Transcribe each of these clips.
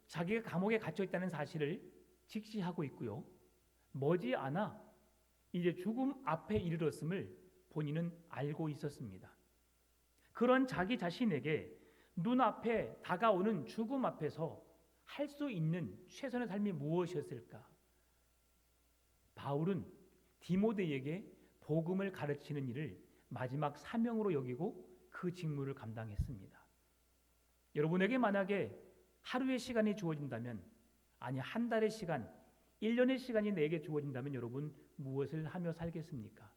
자기가 감옥에 갇혀 있다는 사실을 직시하고 있고요. 머지않아 이제 죽음 앞에 이르렀음을 본인은 알고 있었습니다. 그런 자기 자신에게 눈앞에 다가오는 죽음 앞에서 할 수 있는 최선의 삶이 무엇이었을까? 바울은 디모데에게 복음을 가르치는 일을 마지막 사명으로 여기고 그 직무를 감당했습니다. 여러분에게 만약에 하루의 시간이 주어진다면, 아니 한 달의 시간, 1년의 시간이 내게 주어진다면 여러분 무엇을 하며 살겠습니까?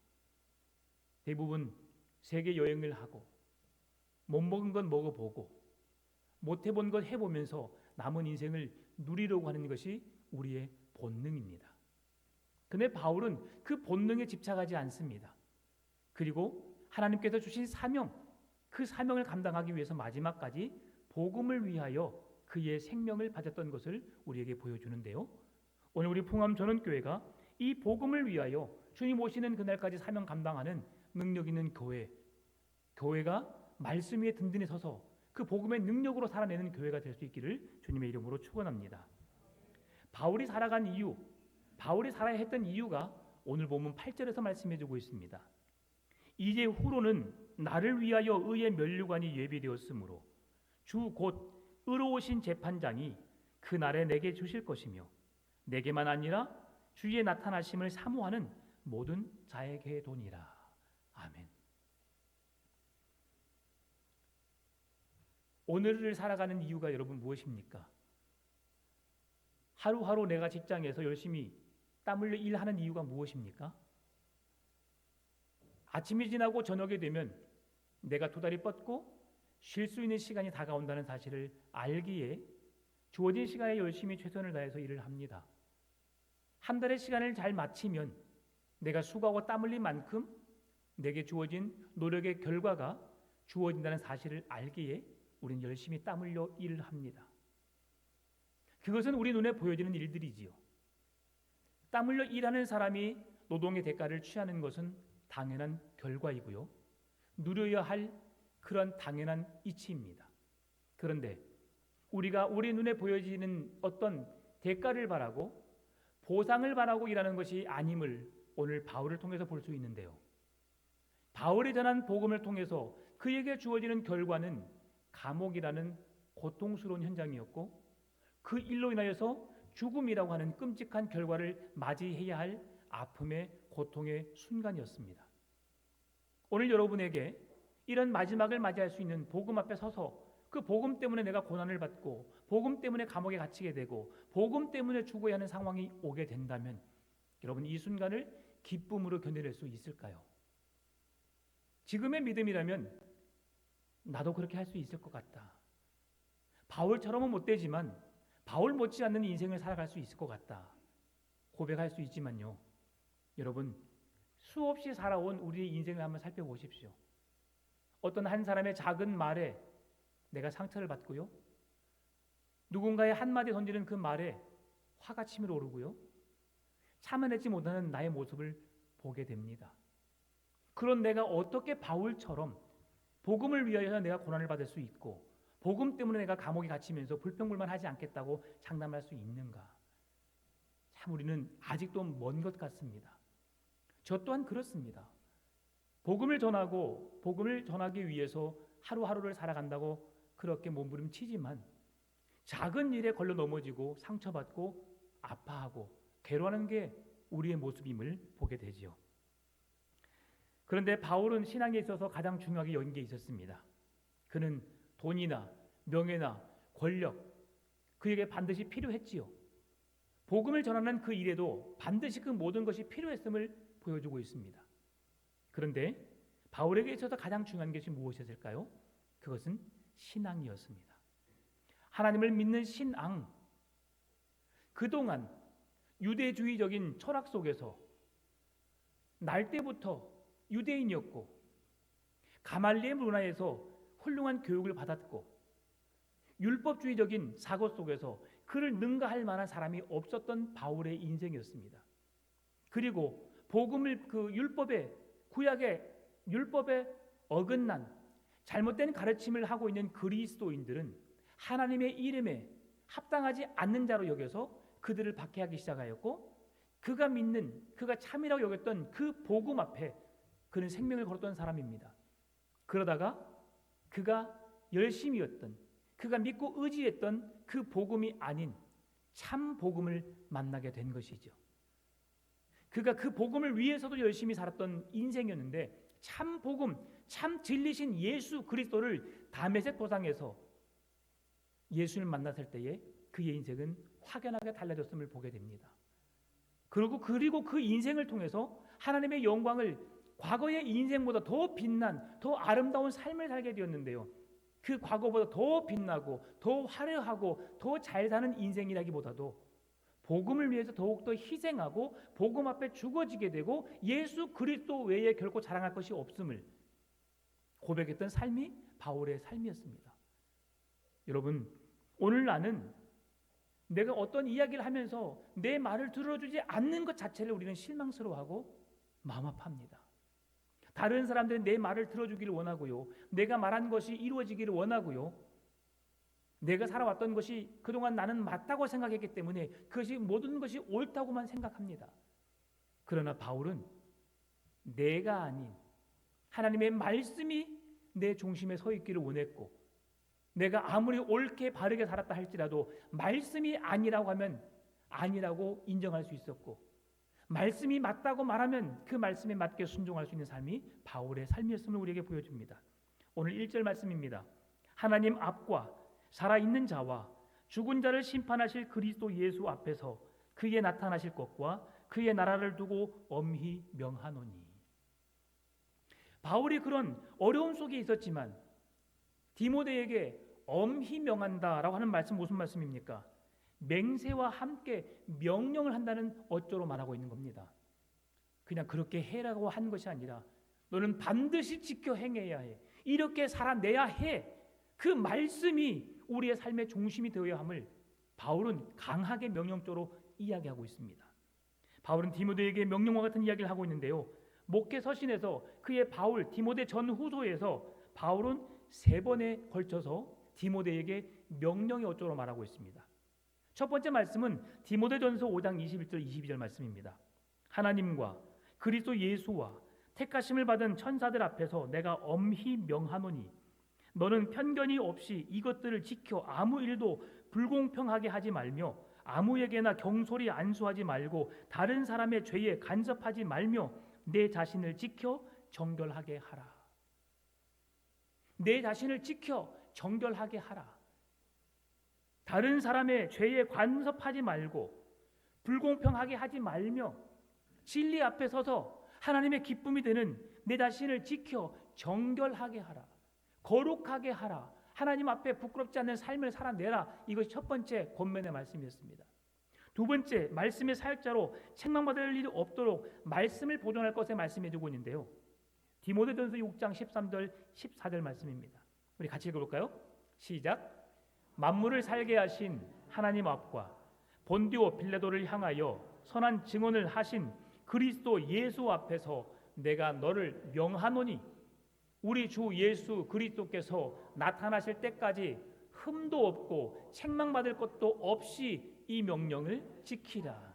대부분 세계 여행을 하고 못 먹은 건 먹어보고 못 해본 것 해보면서 남은 인생을 누리려고 하는 것이 우리의 본능입니다. 근데 바울은 그 본능에 집착하지 않습니다. 그리고 하나님께서 주신 사명, 그 사명을 감당하기 위해서 마지막까지 복음을 위하여 그의 생명을 바쳤던 것을 우리에게 보여주는데요. 오늘 우리 풍암전원교회가 이 복음을 위하여 주님 오시는 그날까지 사명 감당하는 능력 있는 교회가 말씀 위에 든든히 서서 그 복음의 능력으로 살아내는 교회가 될 수 있기를 주님의 이름으로 축원합니다. 바울이 살아간 이유, 바울이 살아야 했던 이유가 오늘 본문 8절에서 말씀해주고 있습니다. 이제 후로는 나를 위하여 의의 면류관이 예비되었으므로 주 곧 의로우신 재판장이 그 날에 내게 주실 것이며 내게만 아니라 주의 나타나심을 사모하는 모든 자에게 도니라. 아멘. 오늘을 살아가는 이유가 여러분 무엇입니까? 하루하루 내가 직장에서 열심히 땀 흘려 일하는 이유가 무엇입니까? 아침이 지나고 저녁이 되면 내가 두 다리 뻗고 쉴 수 있는 시간이 다가온다는 사실을 알기에 주어진 시간에 열심히 최선을 다해서 일을 합니다. 한 달의 시간을 잘 마치면 내가 수고하고 땀 흘린 만큼 내게 주어진 노력의 결과가 주어진다는 사실을 알기에 우리는 열심히 땀 흘려 일을 합니다. 그것은 우리 눈에 보여지는 일들이지요. 땀 흘려 일하는 사람이 노동의 대가를 취하는 것은 당연한 결과이고요. 누려야 할 그런 당연한 이치입니다. 그런데 우리가 우리 눈에 보여지는 어떤 대가를 바라고 보상을 바라고 일하는 것이 아님을 오늘 바울을 통해서 볼 수 있는데요. 바울이 전한 복음을 통해서 그에게 주어지는 결과는 감옥이라는 고통스러운 현장이었고 그 일로 인하여서 죽음이라고 하는 끔찍한 결과를 맞이해야 할 아픔의 고통의 순간이었습니다. 오늘 여러분에게 이런 마지막을 맞이할 수 있는 복음 앞에 서서 그 복음 때문에 내가 고난을 받고 복음 때문에 감옥에 갇히게 되고 복음 때문에 죽어야 하는 상황이 오게 된다면 여러분 이 순간을 기쁨으로 견뎌낼 수 있을까요? 지금의 믿음이라면 나도 그렇게 할 수 있을 것 같다. 바울처럼은 못 되지만 바울 못지않는 인생을 살아갈 수 있을 것 같다. 고백할 수 있지만요. 여러분 수없이 살아온 우리의 인생을 한번 살펴보십시오. 어떤 한 사람의 작은 말에 내가 상처를 받고요. 누군가의 한마디 던지는 그 말에 화가 치밀어 오르고요. 참아내지 못하는 나의 모습을 보게 됩니다. 그런 내가 어떻게 바울처럼 복음을 위하여 내가 고난을 받을 수 있고 복음 때문에 내가 감옥에 갇히면서 불평불만하지 않겠다고 장담할 수 있는가? 참 우리는 아직도 먼 것 같습니다. 저 또한 그렇습니다. 복음을 전하고 복음을 전하기 위해서 하루하루를 살아간다고 그렇게 몸부림치지만 작은 일에 걸려 넘어지고 상처받고 아파하고 괴로워하는 게 우리의 모습임을 보게 되지요. 그런데 바울은 신앙에 있어서 가장 중요하게 여긴 게 있었습니다. 그는 돈이나 명예나 권력 그에게 반드시 필요했지요. 복음을 전하는 그 일에도 반드시 그 모든 것이 필요했음을 보여주고 있습니다. 그런데 바울에게 있어서 가장 중요한 것이 무엇이었을까요? 그것은 신앙이었습니다. 하나님을 믿는 신앙. 그동안 유대주의적인 철학 속에서 날 때부터 유대인이었고 가말리엘 문화에서 훌륭한 교육을 받았고 율법주의적인 사고 속에서 그를 능가할 만한 사람이 없었던 바울의 인생이었습니다. 그리고 복음을 그 구약의 율법에 어긋난 잘못된 가르침을 하고 있는 그리스도인들은 하나님의 이름에 합당하지 않는 자로 여겨서 그들을 박해하기 시작하였고, 그가 믿는, 그가 참이라고 여겼던 그 복음 앞에 그는 생명을 걸었던 사람입니다. 그러다가 그가 열심이었던, 그가 믿고 의지했던 그 복음이 아닌 참 복음을 만나게 된 것이죠. 그가 그 복음을 위해서도 열심히 살았던 인생이었는데, 참 복음, 참 진리신 예수 그리스도를 다메섹 도상에서 예수를 만났을 때에 그의 인생은 확연하게 달라졌음을 보게 됩니다. 그리고 그 인생을 통해서 하나님의 영광을, 과거의 인생보다 더 빛난, 더 아름다운 삶을 살게 되었는데요, 그 과거보다 더 빛나고 더 화려하고 더 잘 사는 인생이라기보다도 복음을 위해서 더욱더 희생하고 복음 앞에 죽어지게 되고 예수 그리스도 외에 결코 자랑할 것이 없음을 고백했던 삶이 바울의 삶이었습니다. 여러분, 오늘 나는 내가 어떤 이야기를 하면서 내 말을 들어주지 않는 것 자체를 우리는 실망스러워하고 마음 아파합니다. 다른 사람들은 내 말을 들어주기를 원하고요, 내가 말한 것이 이루어지기를 원하고요, 내가 살아왔던 것이 그동안 나는 맞다고 생각했기 때문에 그것이 모든 것이 옳다고만 생각합니다. 그러나 바울은 내가 아닌 하나님의 말씀이 내 중심에 서 있기를 원했고, 내가 아무리 옳게 바르게 살았다 할지라도 말씀이 아니라고 하면 아니라고 인정할 수 있었고, 말씀이 맞다고 말하면 그 말씀에 맞게 순종할 수 있는 삶이 바울의 삶이었음을 우리에게 보여줍니다. 오늘 1절 말씀입니다. 하나님 앞과 살아있는 자와 죽은 자를 심판하실 그리스도 예수 앞에서 그의 나타나실 것과 그의 나라를 두고 엄히 명하노니. 바울이 그런 어려움 속에 있었지만 디모데에게 엄히 명한다라고 하는 말씀, 무슨 말씀입니까? 맹세와 함께 명령을 한다는 어조로 말하고 있는 겁니다. 그냥 그렇게 해라고 한 것이 아니라 너는 반드시 지켜 행해야 해, 이렇게 살아내야 해, 그 말씀이 우리의 삶의 중심이 되어야 함을 바울은 강하게 명령조로 이야기하고 있습니다. 바울은 디모데에게 명령과 같은 이야기를 하고 있는데요, 목회 서신에서 그의 바울 디모데 전후서에서 바울은 3번에 걸쳐서 디모데에게 명령의 어조로 말하고 있습니다. 첫 번째 말씀은 디모데전서 5장 21절 22절 말씀입니다. 하나님과 그리스도 예수와 택하심을 받은 천사들 앞에서 내가 엄히 명하노니 너는 편견이 없이 이것들을 지켜 아무 일도 불공평하게 하지 말며 아무에게나 경솔히 안수하지 말고 다른 사람의 죄에 간섭하지 말며 내 자신을 지켜 정결하게 하라. 내 자신을 지켜 정결하게 하라. 다른 사람의 죄에 간섭하지 말고 불공평하게 하지 말며 진리 앞에 서서 하나님의 기쁨이 되는 내 자신을 지켜 정결하게 하라. 거룩하게 하라. 하나님 앞에 부끄럽지 않는 삶을 살아내라. 이것이 첫 번째 권면의 말씀이었습니다. 두 번째, 말씀의 사역자로 책망받을 일이 없도록 말씀을 보존할 것에 말씀해주고 있는데요, 디모데전서 6장 13절 14절 말씀입니다. 우리 같이 읽어볼까요? 시작. 만물을 살게 하신 하나님 앞과 본디오 빌라도를 향하여 선한 증언을 하신 그리스도 예수 앞에서 내가 너를 명하노니 우리 주 예수 그리스도께서 나타나실 때까지 흠도 없고 책망받을 것도 없이 이 명령을 지키라.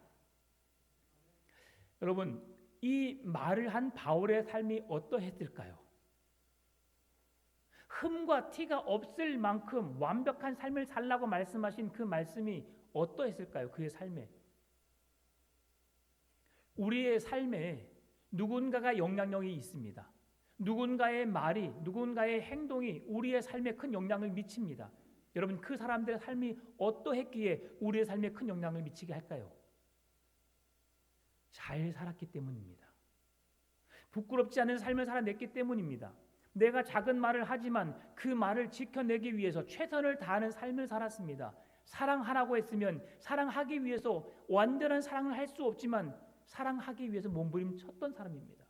여러분, 이 말을 한 바울의 삶이 어떠했을까요? 흠과 티가 없을 만큼 완벽한 삶을 살라고 말씀하신 그 말씀이 어떠했을까요? 그의 삶에. 우리의 삶에 누군가가 영향력이 있습니다. 누군가의 말이, 누군가의 행동이 우리의 삶에 큰 영향을 미칩니다. 여러분, 그 사람들의 삶이 어떠했기에 우리의 삶에 큰 영향을 미치게 할까요? 잘 살았기 때문입니다. 부끄럽지 않은 삶을 살아냈기 때문입니다. 내가 작은 말을 하지만 그 말을 지켜내기 위해서 최선을 다하는 삶을 살았습니다. 사랑하라고 했으면 사랑하기 위해서 완전한 사랑을 할 수 없지만 사랑하기 위해서 몸부림쳤던 사람입니다.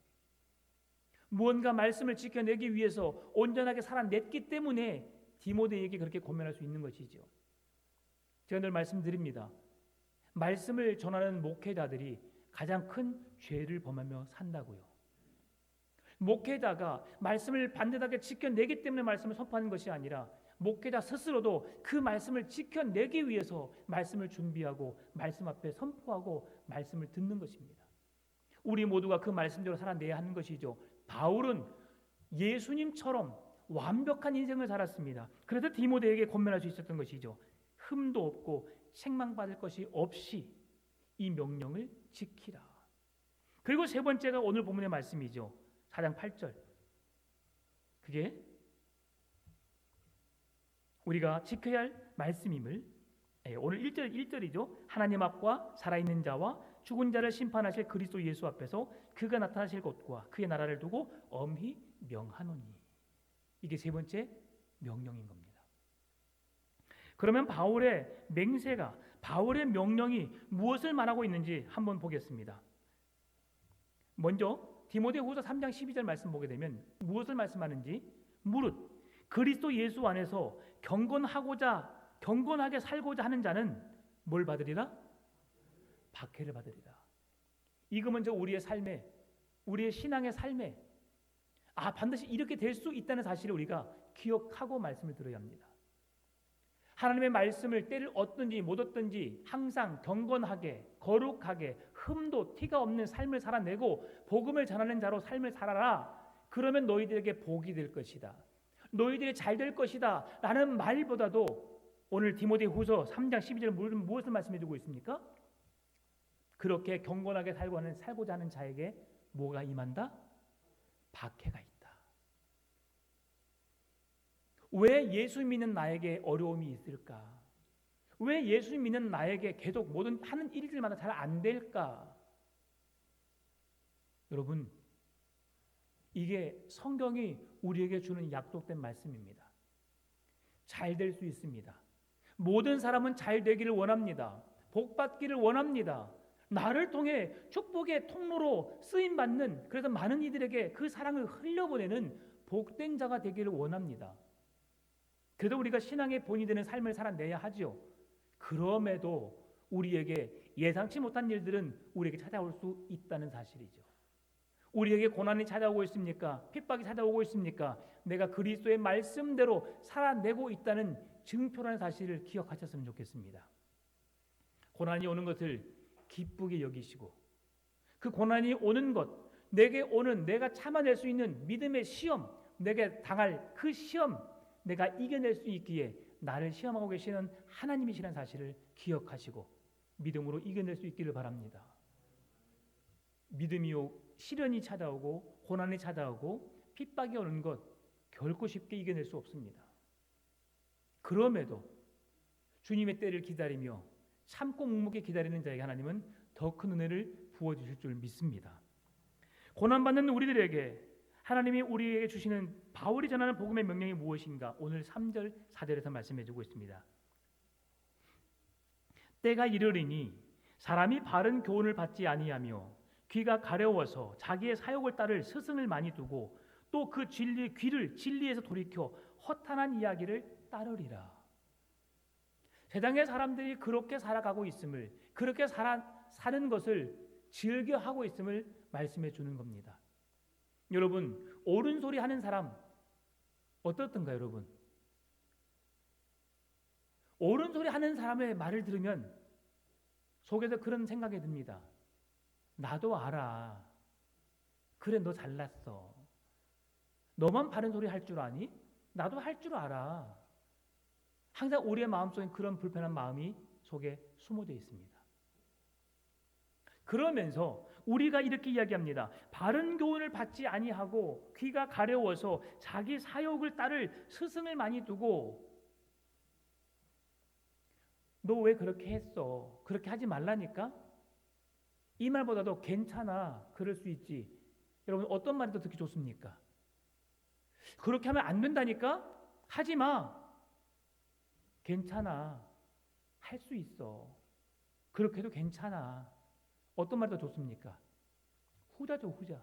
무언가 말씀을 지켜내기 위해서 온전하게 살아냈기 때문에 디모데에게 그렇게 권면할 수 있는 것이죠. 제가 늘 말씀드립니다. 말씀을 전하는 목회자들이 가장 큰 죄를 범하며 산다고요. 목회자가 말씀을 반듯하게 지켜내기 때문에 말씀을 선포하는 것이 아니라 목회자 스스로도 그 말씀을 지켜내기 위해서 말씀을 준비하고 말씀 앞에 선포하고 말씀을 듣는 것입니다. 우리 모두가 그 말씀대로 살아내야 하는 것이죠. 바울은 예수님처럼 완벽한 인생을 살았습니다. 그래서 디모데에게 권면할 수 있었던 것이죠. 흠도 없고 책망받을 것이 없이 이 명령을 지키라. 그리고 세 번째가 오늘 본문의 말씀이죠. 4장 8절. 그게 우리가 지켜야 할 말씀임을 오늘 1절이죠. 하나님 앞과 살아있는 자와 죽은 자를 심판하실 그리스도 예수 앞에서 그가 나타나실 것과 그의 나라를 두고 엄히 명하노니. 이게 세 번째 명령인 겁니다. 그러면 바울의 맹세가, 바울의 명령이 무엇을 말하고 있는지 한번 보겠습니다. 먼저 디모데후서 3장 12절 말씀 보게 되면 무엇을 말씀하는지, 무릇 그리스도 예수 안에서 경건하게 살고자 하는 자는 뭘 받으리라? 박해를 받으리라. 이거 먼저 우리의 삶에, 우리의 신앙의 삶에 반드시 이렇게 될 수 있다는 사실을 우리가 기억하고 말씀을 들어야 합니다. 하나님의 말씀을 때를 얻든지 못 얻든지 항상 경건하게, 거룩하게, 흠도 티가 없는 삶을 살아내고 복음을 전하는 자로 삶을 살아라. 그러면 너희들에게 복이 될 것이다. 너희들이 잘 될 것이다 라는 말보다도 오늘 디모데후서 3장 12절 무엇을 말씀해 주고 있습니까? 그렇게 경건하게 살고자 하는 자에게 뭐가 임한다? 박해가 있다. 왜 예수 믿는 나에게 어려움이 있을까? 왜 예수 믿는 나에게 계속 모든 하는 일들마다 잘 안 될까? 여러분, 이게 성경이 우리에게 주는 약속된 말씀입니다. 잘 될 수 있습니다. 모든 사람은 잘 되기를 원합니다. 복 받기를 원합니다. 나를 통해 축복의 통로로 쓰임받는, 그래서 많은 이들에게 그 사랑을 흘려보내는 복된 자가 되기를 원합니다. 그래도 우리가 신앙의 본이 되는 삶을 살아내야 하죠. 그럼에도 우리에게 예상치 못한 일들은 우리에게 찾아올 수 있다는 사실이죠. 우리에게 고난이 찾아오고 있습니까? 핍박이 찾아오고 있습니까? 내가 그리스도의 말씀대로 살아내고 있다는 증표라는 사실을 기억하셨으면 좋겠습니다. 고난이 오는 것을 기쁘게 여기시고 그 고난이 오는 것, 내게 오는 내가 참아낼 수 있는 믿음의 시험, 내게 당할 그 시험 내가 이겨낼 수 있기에 나를 시험하고 계시는 하나님이시라는 사실을 기억하시고 믿음으로 이겨낼 수 있기를 바랍니다. 믿음이요 시련이 찾아오고 고난이 찾아오고 핍박이 오는 것 결코 쉽게 이겨낼 수 없습니다. 그럼에도 주님의 때를 기다리며 참고 묵묵히 기다리는 자에게 하나님은 더 큰 은혜를 부어주실 줄 믿습니다. 고난받는 우리들에게 하나님이 우리에게 주시는 바울이 전하는 복음의 명령이 무엇인가? 오늘 3절 4절에서 말씀해주고 있습니다. 때가 이르리니 사람이 바른 교훈을 받지 아니하며 귀가 가려워서 자기의 사욕을 따를 스승을 많이 두고 또 그 귀를 진리에서 돌이켜 허탄한 이야기를 따르리라. 세상의 사람들이 그렇게 살아가고 있음을, 그렇게 사는 것을 즐겨하고 있음을 말씀해 주는 겁니다. 여러분, 옳은 소리 하는 사람 어떻던가 여러분? 옳은 소리 하는 사람의 말을 들으면 속에서 그런 생각이 듭니다. 나도 알아. 그래, 너 잘났어. 너만 바른 소리 할 줄 아니? 나도 할 줄 알아. 항상 우리의 마음속에 그런 불편한 마음이 속에 숨어져 있습니다. 그러면서 우리가 이렇게 이야기합니다. 바른 교훈을 받지 아니하고 귀가 가려워서 자기 사욕을 따를 스승을 많이 두고 너 왜 그렇게 했어? 그렇게 하지 말라니까? 이 말보다도 괜찮아. 그럴 수 있지. 여러분 어떤 말이 더 듣기 좋습니까? 그렇게 하면 안 된다니까? 하지 마. 괜찮아. 할 수 있어. 그렇게 해도 괜찮아. 어떤 말이 더 좋습니까? 후자죠, 후자.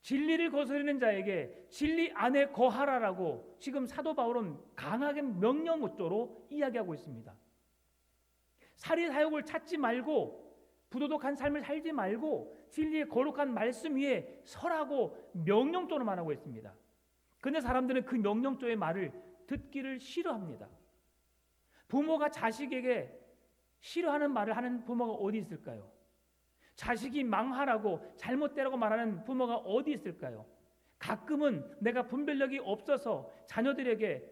진리를 거스르는 자에게 진리 안에 거하라라고 지금 사도 바울은 강하게 명령어조로 이야기하고 있습니다. 살이 사욕을 찾지 말고 부도덕한 삶을 살지 말고 진리의 거룩한 말씀 위에 서라고 명령조로 말하고 있습니다. 그런데 사람들은 그 명령조의 말을 듣기를 싫어합니다. 부모가 자식에게 싫어하는 말을 하는 부모가 어디 있을까요? 자식이 망하라고 잘못되라고 말하는 부모가 어디 있을까요? 가끔은 내가 분별력이 없어서 자녀들에게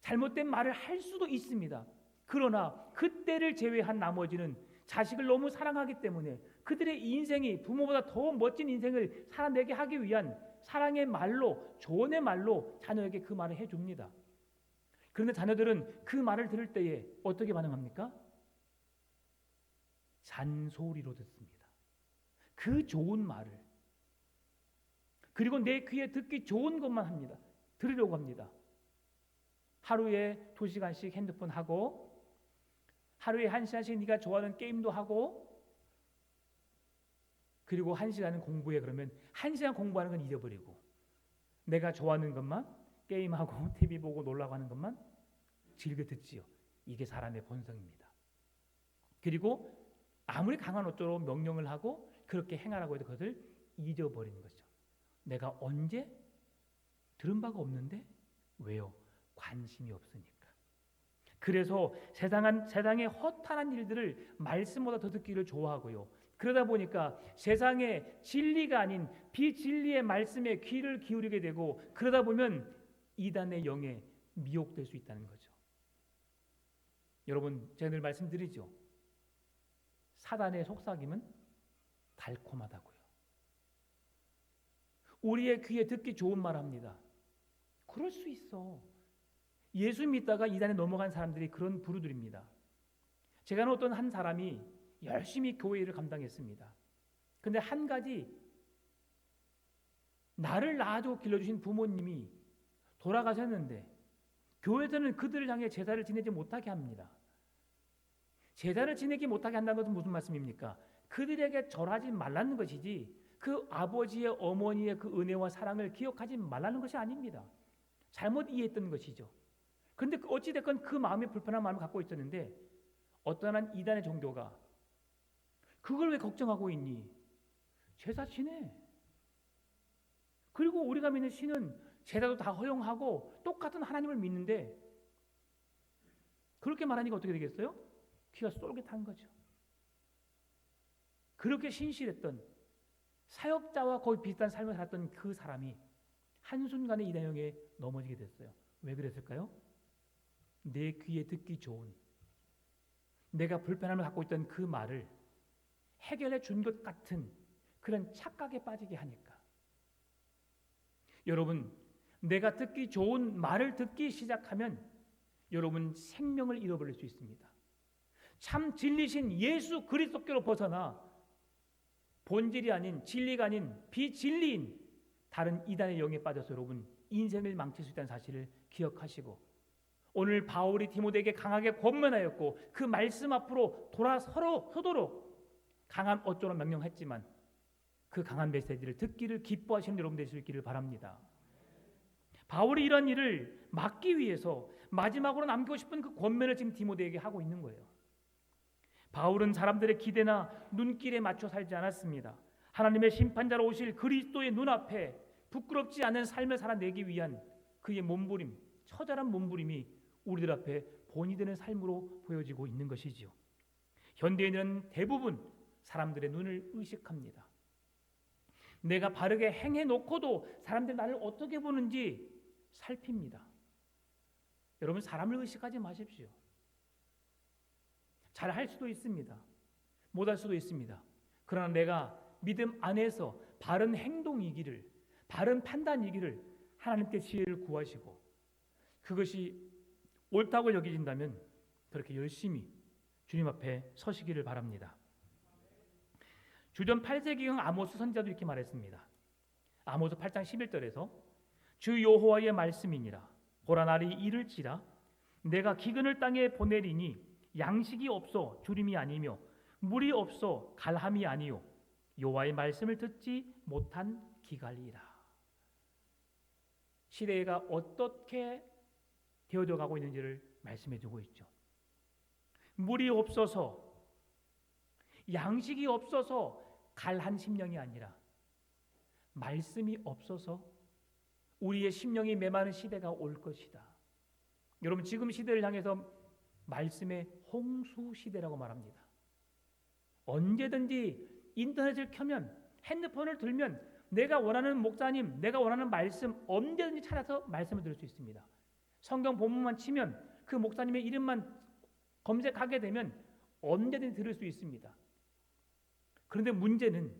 잘못된 말을 할 수도 있습니다. 그러나 그때를 제외한 나머지는 자식을 너무 사랑하기 때문에 그들의 인생이 부모보다 더 멋진 인생을 살아내게 하기 위한 사랑의 말로, 조언의 말로 자녀에게 그 말을 해줍니다. 그런데 자녀들은 그 말을 들을 때에 어떻게 반응합니까? 잔소리로 듣습니다. 그 좋은 말을. 그리고 내 귀에 듣기 좋은 것만 합니다. 들으려고 합니다. 하루에 2시간씩 핸드폰 하고, 하루에 1시간씩 네가 좋아하는 게임도 하고, 그리고 1시간은 공부해. 그러면 1시간 공부하는 건 잊어버리고 내가 좋아하는 것만, 게임하고 TV 보고 놀라고 하는 것만 즐겨 듣지요. 이게 사람의 본성입니다. 그리고 아무리 강한 어조로 명령을 하고 그렇게 행하라고 해도 그것을 잊어버리는 거죠. 내가 언제 들은 바가 없는데? 왜요? 관심이 없으니까. 그래서 세상의 허탄한 일들을 말씀보다 더 듣기를 좋아하고요. 그러다 보니까 세상의 진리가 아닌 비진리의 말씀에 귀를 기울이게 되고, 그러다 보면 이단의 영에 미혹될 수 있다는 거죠. 여러분, 제가 늘 말씀드리죠. 사단의 속삭임은 달콤하다고요. 우리의 귀에 듣기 좋은 말 합니다. 그럴 수 있어. 예수 믿다가 이단에 넘어간 사람들이 그런 부류들입니다. 제가 아는 어떤 한 사람이 열심히 교회 일을 감당했습니다. 그런데 한 가지, 나를 낳아주고 길러주신 부모님이 돌아가셨는데 교회에서는 그들을 향해 제사를 지내지 못하게 합니다. 제사를 지내지 못하게 한다는 것은 무슨 말씀입니까? 그들에게 절하지 말라는 것이지 그 아버지의 어머니의 그 은혜와 사랑을 기억하지 말라는 것이 아닙니다. 잘못 이해했던 것이죠. 그런데 어찌됐건 그 마음이 불편한 마음을 갖고 있었는데 어떤 한 이단의 종교가 그걸 왜 걱정하고 있니? 제사 지내. 그리고 우리가 믿는 신은 제사도 다 허용하고 똑같은 하나님을 믿는데 그렇게 말하니까 어떻게 되겠어요? 귀가 쏠깃한 거죠. 그렇게 신실했던 사역자와 거의 비슷한 삶을 살았던 그 사람이 한순간에 이단형에 넘어지게 됐어요. 왜 그랬을까요? 내 귀에 듣기 좋은, 내가 불편함을 갖고 있던 그 말을 해결해 준 것 같은 그런 착각에 빠지게 하니까. 여러분, 내가 듣기 좋은 말을 듣기 시작하면 여러분 생명을 잃어버릴 수 있습니다. 참 진리신 예수 그리스도께로 벗어나 본질이 아닌, 진리가 아닌 비진리인 다른 이단의 영에 빠져서 여러분 인생을 망칠 수 있다는 사실을 기억하시고, 오늘 바울이 디모데에게 강하게 권면하였고 그 말씀 앞으로 돌아서도록 강한 어조로 명령했지만 그 강한 메시지를 듣기를 기뻐하시는 여러분 되실 수 있기를 바랍니다. 바울이 이런 일을 막기 위해서 마지막으로 남기고 싶은 그 권면을 지금 디모데에게 하고 있는 거예요. 바울은 사람들의 기대나 눈길에 맞춰 살지 않았습니다. 하나님의 심판자로 오실 그리스도의 눈앞에 부끄럽지 않은 삶을 살아내기 위한 그의 몸부림, 처절한 몸부림이 우리들 앞에 본이 되는 삶으로 보여지고 있는 것이지요. 현대인은 대부분 사람들의 눈을 의식합니다. 내가 바르게 행해놓고도 사람들이 나를 어떻게 보는지 살핍니다. 여러분, 사람을 의식하지 마십시오. 잘할 수도 있습니다. 못할 수도 있습니다. 그러나 내가 믿음 안에서 바른 행동이기를, 바른 판단이기를 하나님께 지혜를 구하시고 그것이 옳다고 여기진다면 그렇게 열심히 주님 앞에 서시기를 바랍니다. 주전 8세기경 아모스 선지자도 이렇게 말했습니다. 아모스 8장 11절에서 주 여호와의 말씀이니라. 보라, 날이 이를지라 내가 기근을 땅에 보내리니 양식이 없어 주림이 아니며 물이 없어 갈함이 아니요 여호와의 말씀을 듣지 못한 기갈이라. 시대가 어떻게 되어져 가고 있는지를 말씀해 주고 있죠. 물이 없어서, 양식이 없어서 갈한 심령이 아니라 말씀이 없어서 우리의 심령이 메마른 시대가 올 것이다. 여러분, 지금 시대를 향해서 말씀의 홍수 시대라고 말합니다. 언제든지 인터넷을 켜면, 핸드폰을 들면 내가 원하는 목사님, 내가 원하는 말씀 언제든지 찾아서 말씀을 들을 수 있습니다. 성경 본문만 치면 그 목사님의 이름만 검색하게 되면 언제든지 들을 수 있습니다. 그런데 문제는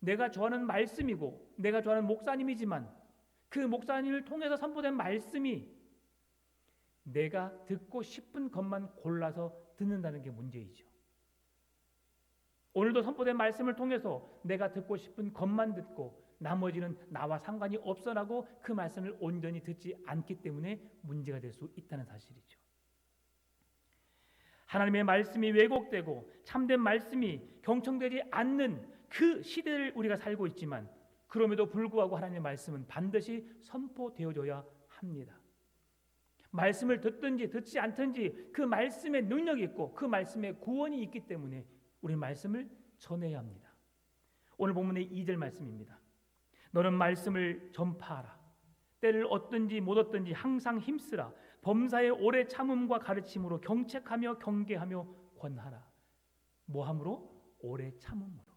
내가 좋아하는 말씀이고 내가 좋아하는 목사님이지만 그 목사님을 통해서 선포된 말씀이 내가 듣고 싶은 것만 골라서 듣는다는 게 문제이죠. 오늘도 선포된 말씀을 통해서 내가 듣고 싶은 것만 듣고 나머지는 나와 상관이 없어라고 그 말씀을 온전히 듣지 않기 때문에 문제가 될 수 있다는 사실이죠. 하나님의 말씀이 왜곡되고 참된 말씀이 경청되지 않는 그 시대를 우리가 살고 있지만 그럼에도 불구하고 하나님의 말씀은 반드시 선포되어져야 합니다. 말씀을 듣든지 듣지 않든지 그 말씀에 능력이 있고 그 말씀에 구원이 있기 때문에 우리 말씀을 전해야 합니다. 오늘 본문의 2절 말씀입니다. 너는 말씀을 전파하라. 때를 얻든지 못 얻든지 항상 힘쓰라. 범사의 오래 참음과 가르침으로 경책하며 경계하며 권하라. 뭐함으로? 오래 참음으로.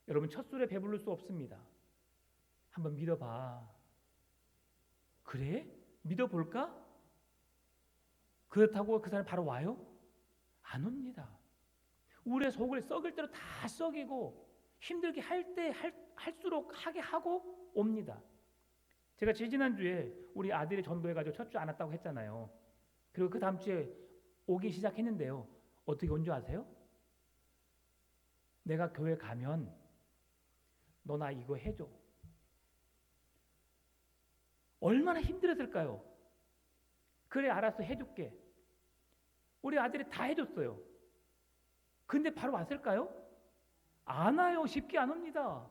여러분, 첫 술에 배부를 수 없습니다. 한번 믿어봐. 그래? 믿어볼까? 그렇다고 그 사람이 바로 와요? 안 옵니다. 우리의 속을 썩을 대로 다 썩이고 힘들게 할수록 하게 하고 옵니다. 제가 지난주에 우리 아들이 전도해가지고 첫 주 안 왔다고 했잖아요. 그리고 그 다음 주에 오기 시작했는데요. 어떻게 온 줄 아세요? 내가 교회 가면 너 나 이거 해줘. 얼마나 힘들었을까요? 그래, 알았어, 해줄게. 우리 아들이 다 해줬어요. 근데 바로 왔을까요? 안 와요. 쉽게 안 옵니다.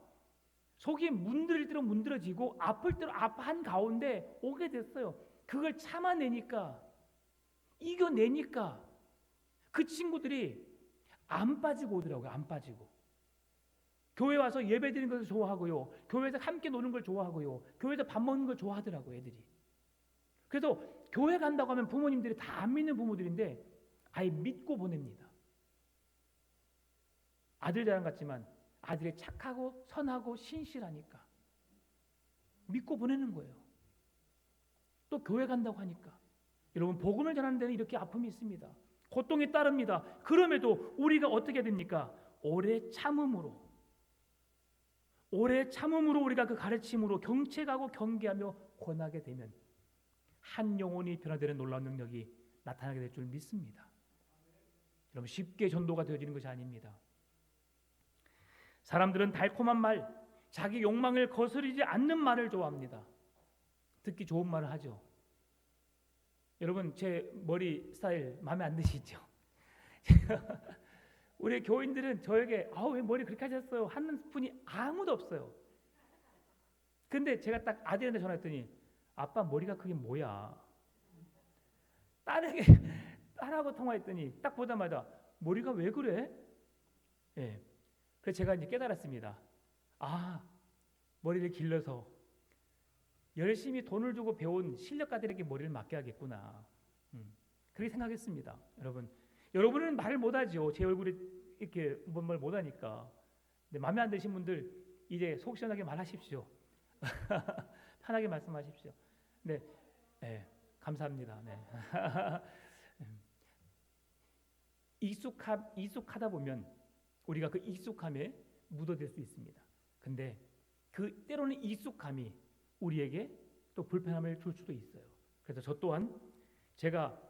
속이 문드릴 대로 문드러지고 아플 대로 아파한 가운데 오게 됐어요. 그걸 참아내니까, 이겨내니까 그 친구들이 안 빠지고 오더라고요. 안 빠지고. 교회 와서 예배 드리는 것을 좋아하고요. 교회에서 함께 노는 걸 좋아하고요. 교회에서 밥 먹는 걸 좋아하더라고요, 애들이. 그래서 교회 간다고 하면 부모님들이 다 안 믿는 부모들인데 아예 믿고 보냅니다. 아들 자랑 같지만 아들이 착하고 선하고 신실하니까 믿고 보내는 거예요. 또 교회 간다고 하니까. 여러분, 복음을 전하는 데는 이렇게 아픔이 있습니다. 고통이 따릅니다. 그럼에도 우리가 어떻게 됩니까? 오래 참음으로 우리가 그 가르침으로 경책하고 경계하며 권하게 되면 한 영혼이 변화되는 놀라운 능력이 나타나게 될 줄 믿습니다. 여러분, 쉽게 전도가 되어지는 것이 아닙니다. 사람들은 달콤한 말, 자기 욕망을 거스르지 않는 말을 좋아합니다. 듣기 좋은 말을 하죠. 여러분, 제 머리 스타일 마음에 안 드시죠? 우리 교인들은 저에게 왜 머리 그렇게 하셨어요? 하는 분이 아무도 없어요. 근데 제가 딱 아들한테 전화했더니 아빠 머리가 그게 뭐야? 딸하고 통화했더니 딱 보자마자 머리가 왜 그래? 예. 그래서 제가 이제 깨달았습니다. 머리를 길러서 열심히 돈을 주고 배운 실력가들에게 머리를 맡겨야겠구나. 그렇게 생각했습니다. 여러분은 말을 못하죠. 제 얼굴에 이렇게 뭔 말 못하니까. 근데 마음에 안 드신 분들 이제 속 시원하게 말하십시오. 편하게 말씀하십시오. 네, 감사합니다. 네. 익숙하다 보면 우리가 그 익숙함에 묻어들 수 있습니다. 근데 그 때로는 익숙함이 우리에게 또 불편함을 줄 수도 있어요. 그래서 저 또한 제가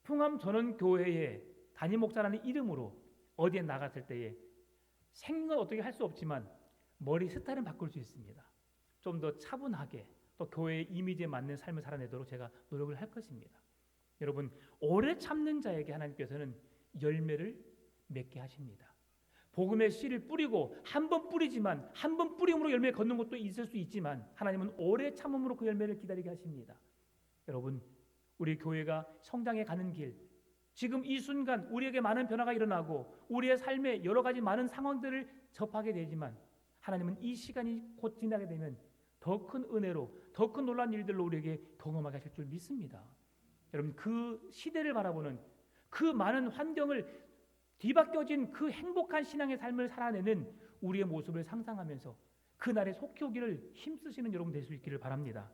풍암 전원교회의 담임 목사라는 이름으로 어디에 나갔을 때에 생각은 어떻게 할 수 없지만 머리 스타일은 바꿀 수 있습니다. 좀 더 차분하게 또 교회의 이미지에 맞는 삶을 살아내도록 제가 노력을 할 것입니다. 여러분, 오래 참는 자에게 하나님께서는 열매를 맺게 하십니다. 복음의 씨를 뿌리고 한 번 뿌리지만 한 번 뿌림으로 열매 걷는 것도 있을 수 있지만 하나님은 오래 참음으로 그 열매를 기다리게 하십니다. 여러분, 우리 교회가 성장해 가는 길, 지금 이 순간 우리에게 많은 변화가 일어나고 우리의 삶에 여러 가지 많은 상황들을 접하게 되지만 하나님은 이 시간이 곧 지나게 되면 더 큰 은혜로, 더 큰 놀라운 일들로 우리에게 경험하게 하실 줄 믿습니다. 여러분, 그 시대를 바라보는, 그 많은 환경을 뒤바뀌어진 그 행복한 신앙의 삶을 살아내는 우리의 모습을 상상하면서 그날에 속히 오기를 힘쓰시는 여러분 될 수 있기를 바랍니다.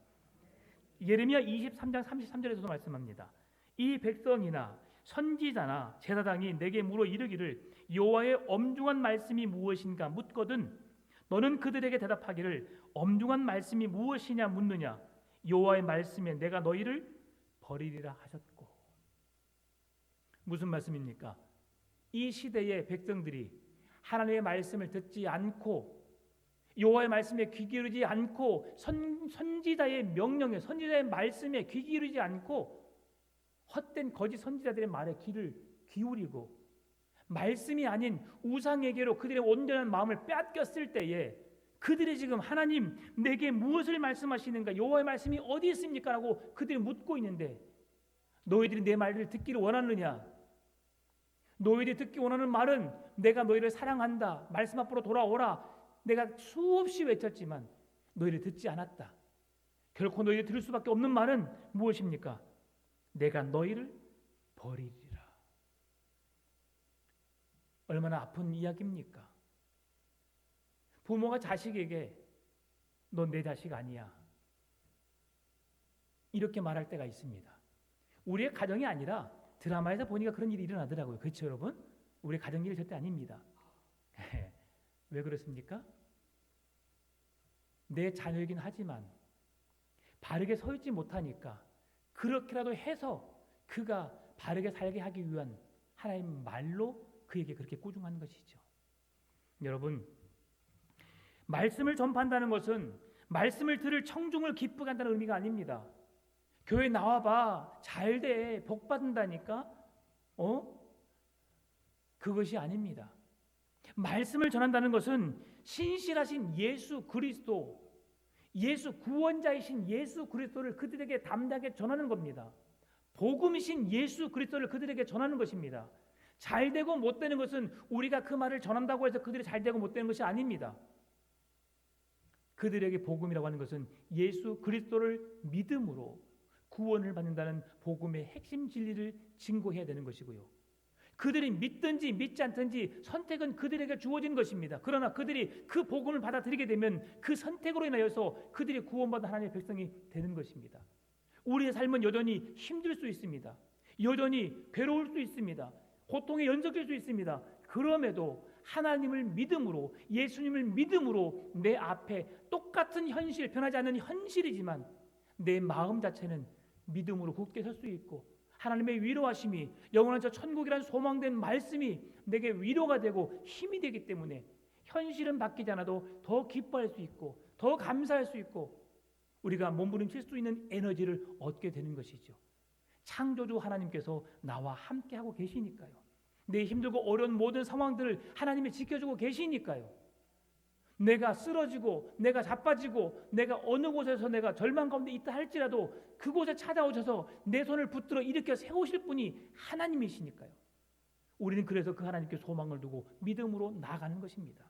예레미야 23장 33절에서도 말씀합니다. 이 백성이나 선지자나 제사장이 내게 물어 이르기를 여호와의 엄중한 말씀이 무엇인가 묻거든 너는 그들에게 대답하기를 엄중한 말씀이 무엇이냐 묻느냐 여호와의 말씀에 내가 너희를 버리리라 하셨고. 무슨 말씀입니까? 이 시대의 백성들이 하나님의 말씀을 듣지 않고 여호와의 말씀에 귀 기울이지 않고 선지자의 명령에, 선지자의 말씀에 귀 기울이지 않고 헛된 거짓 선지자들의 말에 귀를 기울이고 말씀이 아닌 우상에게로 그들의 온전한 마음을 빼앗겼을 때에 그들이 지금 하나님 내게 무엇을 말씀하시는가, 여호와의 말씀이 어디 있습니까? 라고 그들이 묻고 있는데 너희들이 내 말을 듣기를 원하느냐? 너희들이 듣기 원하는 말은 내가 너희를 사랑한다, 말씀 앞으로 돌아오라, 내가 수없이 외쳤지만 너희를 듣지 않았다. 결코 너희를 들을 수밖에 없는 말은 무엇입니까? 내가 너희를 버리리라. 얼마나 아픈 이야기입니까? 부모가 자식에게 넌 내 자식 아니야 이렇게 말할 때가 있습니다. 우리의 가정이 아니라 드라마에서 보니까 그런 일이 일어나더라고요. 그렇죠 여러분? 우리 가정 일이 절대 아닙니다. 왜 그렇습니까? 내 자녀이긴 하지만 바르게 서 있지 못하니까 그렇게라도 해서 그가 바르게 살게 하기 위한 하나님 말로 그에게 그렇게 꾸중하는 것이죠. 여러분, 말씀을 전파한다는 것은 말씀을 들을 청중을 기쁘게 한다는 의미가 아닙니다. 교회 나와봐, 잘돼, 복 받는다니까? 그것이 아닙니다. 말씀을 전한다는 것은 신실하신 예수 그리스도, 예수 구원자이신 예수 그리스도를 그들에게 담대하게 전하는 겁니다. 복음이신 예수 그리스도를 그들에게 전하는 것입니다. 잘되고 못되는 것은 우리가 그 말을 전한다고 해서 그들이 잘되고 못되는 것이 아닙니다. 그들에게 복음이라고 하는 것은 예수 그리스도를 믿음으로 구원을 받는다는 복음의 핵심 진리를 증거해야 되는 것이고요. 그들이 믿든지 믿지 않든지 선택은 그들에게 주어진 것입니다. 그러나 그들이 그 복음을 받아들이게 되면 그 선택으로 인하여서 그들이 구원받은 하나님의 백성이 되는 것입니다. 우리의 삶은 여전히 힘들 수 있습니다. 여전히 괴로울 수 있습니다. 고통에 연속될 수 있습니다. 그럼에도 하나님을 믿음으로, 예수님을 믿음으로 내 앞에 똑같은 현실, 변하지 않는 현실이지만 내 마음 자체는 믿음으로 굳게 설 수 있고 하나님의 위로하심이, 영원한 저 천국이란 소망된 말씀이 내게 위로가 되고 힘이 되기 때문에 현실은 바뀌지 않아도 더 기뻐할 수 있고 더 감사할 수 있고 우리가 몸부림칠 수 있는 에너지를 얻게 되는 것이죠. 창조주 하나님께서 나와 함께하고 계시니까요. 내 힘들고 어려운 모든 상황들을 하나님이 지켜주고 계시니까요. 내가 쓰러지고 내가 자빠지고 내가 어느 곳에서 내가 절망 가운데 있다 할지라도 그곳에 찾아오셔서 내 손을 붙들어 일으켜 세우실 분이 하나님이시니까요. 우리는 그래서 그 하나님께 소망을 두고 믿음으로 나아가는 것입니다.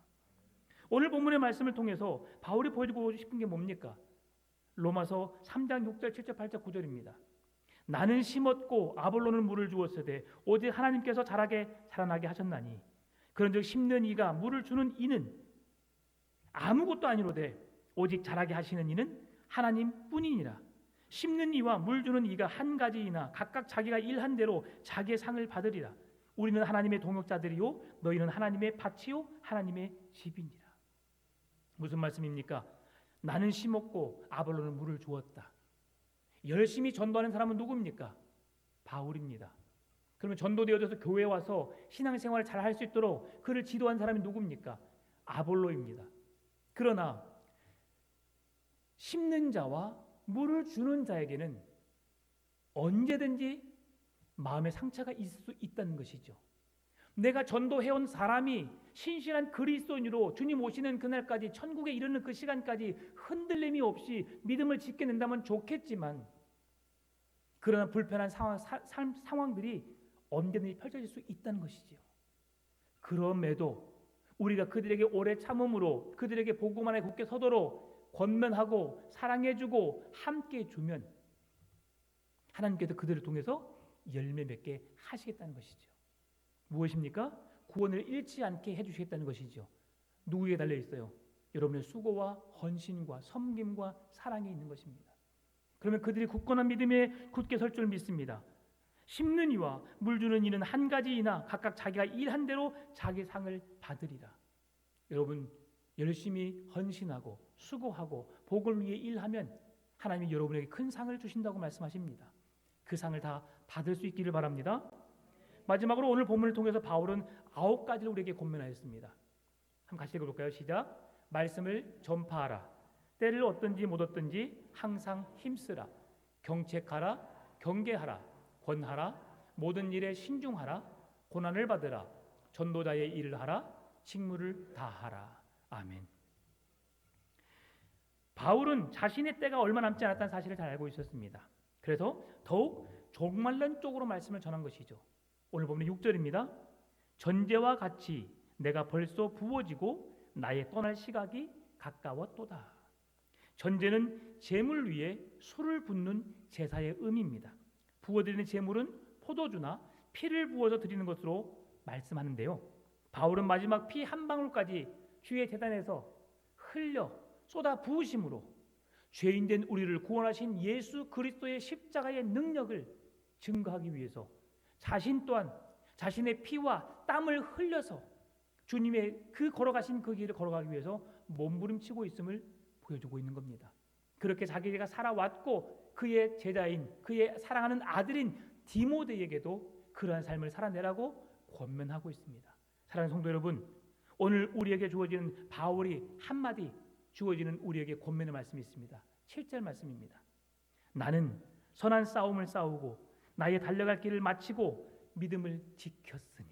오늘 본문의 말씀을 통해서 바울이 보여주고 싶은 게 뭡니까? 로마서 3장 6절 7절 8절 9절입니다. 나는 심었고 아볼로는 물을 주었으되 오직 하나님께서 자라나게 하셨나니 그런즉 심는 이가 물을 주는 이는 아무것도 아니로되 오직 자라게 하시는 이는 하나님뿐이니라. 심는 이와 물 주는 이가 한 가지이나 각각 자기가 일한 대로 자기의 상을 받으리라. 우리는 하나님의 동역자들이요 너희는 하나님의 밭이요 하나님의 집이니라. 무슨 말씀입니까? 나는 심었고 아볼로는 물을 주었다. 열심히 전도하는 사람은 누구입니까? 바울입니다. 그러면 전도되어져서 교회에 와서 신앙생활을 잘 할 수 있도록 그를 지도한 사람이 누구입니까? 아볼로입니다. 그러나 심는 자와 물을 주는 자에게는 언제든지 마음의 상처가 있을 수 있다는 것이죠. 내가 전도해온 사람이 신실한 그리스도인으로 주님 오시는 그날까지 천국에 이르는 그 시간까지 흔들림이 없이 믿음을 지켜낸다면 좋겠지만 그러나 불편한 상황들이 언제든지 펼쳐질 수 있다는 것이지요. 그럼에도 우리가 그들에게 오래 참음으로 그들에게 복음 안에 굳게 서도록 권면하고 사랑해주고 함께 주면 하나님께서 그들을 통해서 열매 맺게 하시겠다는 것이죠. 무엇입니까? 구원을 잃지 않게 해주시겠다는 것이죠. 누구에게 달려 있어요? 여러분의 수고와 헌신과 섬김과 사랑에 있는 것입니다. 그러면 그들이 굳건한 믿음에 굳게 설 줄 믿습니다. 심는 이와 물 주는 이는 한 가지이나 각각 자기가 일한 대로 자기 상을 받으리라. 여러분 열심히 헌신하고 수고하고 복을 위해 일하면 하나님이 여러분에게 큰 상을 주신다고 말씀하십니다. 그 상을 다 받을 수 있기를 바랍니다. 마지막으로 오늘 본문을 통해서 바울은 9가지를 우리에게 권면하였습니다. 한번 같이 읽어볼까요? 시작. 말씀을 전파하라. 때를 얻든지 못 얻든지 항상 힘쓰라. 경책하라. 경계하라. 권하라. 모든 일에 신중하라. 고난을 받으라. 전도자의 일을 하라. 직무를 다하라. 아멘. 바울은 자신의 때가 얼마 남지 않았다는 사실을 잘 알고 있었습니다. 그래서 더욱 종말론 쪽으로 말씀을 전한 것이죠. 오늘 보면 6절입니다. 전제와 같이 내가 벌써 부어지고 나의 떠날 시각이 가까웠도다. 전제는 제물 위에 술을 붓는 제사의 의미입니다. 부어드리는 제물은 포도주나 피를 부어서 드리는 것으로 말씀하는데요. 바울은 마지막 피 한 방울까지 주의 제단에서 흘려 쏟아 부으심으로 죄인된 우리를 구원하신 예수 그리스도의 십자가의 능력을 증거하기 위해서 자신 또한 자신의 피와 땀을 흘려서 주님의 그 걸어가신 그 길을 걸어가기 위해서 몸부림치고 있음을 보여주고 있는 겁니다. 그렇게 자기가 살아왔고 그의 제자인 그의 사랑하는 아들인 디모데에게도 그러한 삶을 살아내라고 권면하고 있습니다. 사랑하는 성도 여러분, 오늘 우리에게 주어지는 바울이 한마디 주어지는 우리에게 권면의 말씀이 있습니다. 7절 말씀입니다. 나는 선한 싸움을 싸우고 나의 달려갈 길을 마치고 믿음을 지켰으니.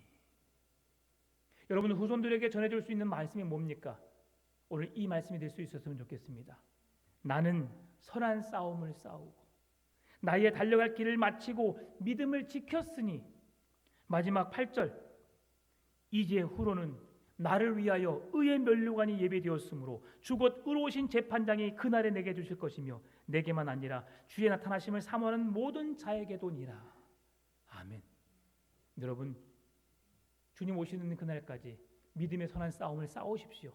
여러분 후손들에게 전해줄 수 있는 말씀이 뭡니까? 오늘 이 말씀이 될 수 있었으면 좋겠습니다. 나는 선한 싸움을 싸우고 나의 달려갈 길을 마치고 믿음을 지켰으니. 마지막 8절 이제 후로는 나를 위하여 의의 면류관이 예배되었으므로 주곧 의로우신 재판장이 그날에 내게 주실 것이며 내게만 아니라 주의 나타나심을 사모하는 모든 자에게도니라. 아멘. 여러분 주님 오시는 그날까지 믿음의 선한 싸움을 싸우십시오.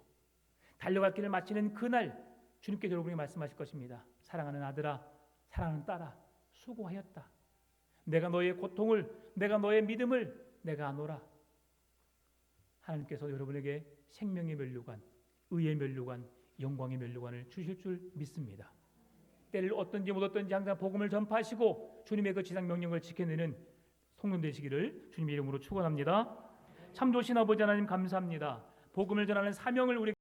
달려갈 길을 마치는 그날 주님께서 여러분에게 말씀하실 것입니다. 사랑하는 아들아, 사랑하는 딸아, 수고하였다. 내가 너의 고통을, 내가 너의 믿음을 내가 아노라. 하나님께서 여러분에게 생명의 면류관, 의의 면류관, 영광의 면류관을 주실 줄 믿습니다. 때를 얻든지 못 얻든지 항상 복음을 전파하시고 주님의 그 지상 명령을 지켜내는 성도 되시기를 주님의 이름으로 축원합니다. 참 좋으신 아버지 하나님 감사합니다. 복음을 전하는 사명을 우리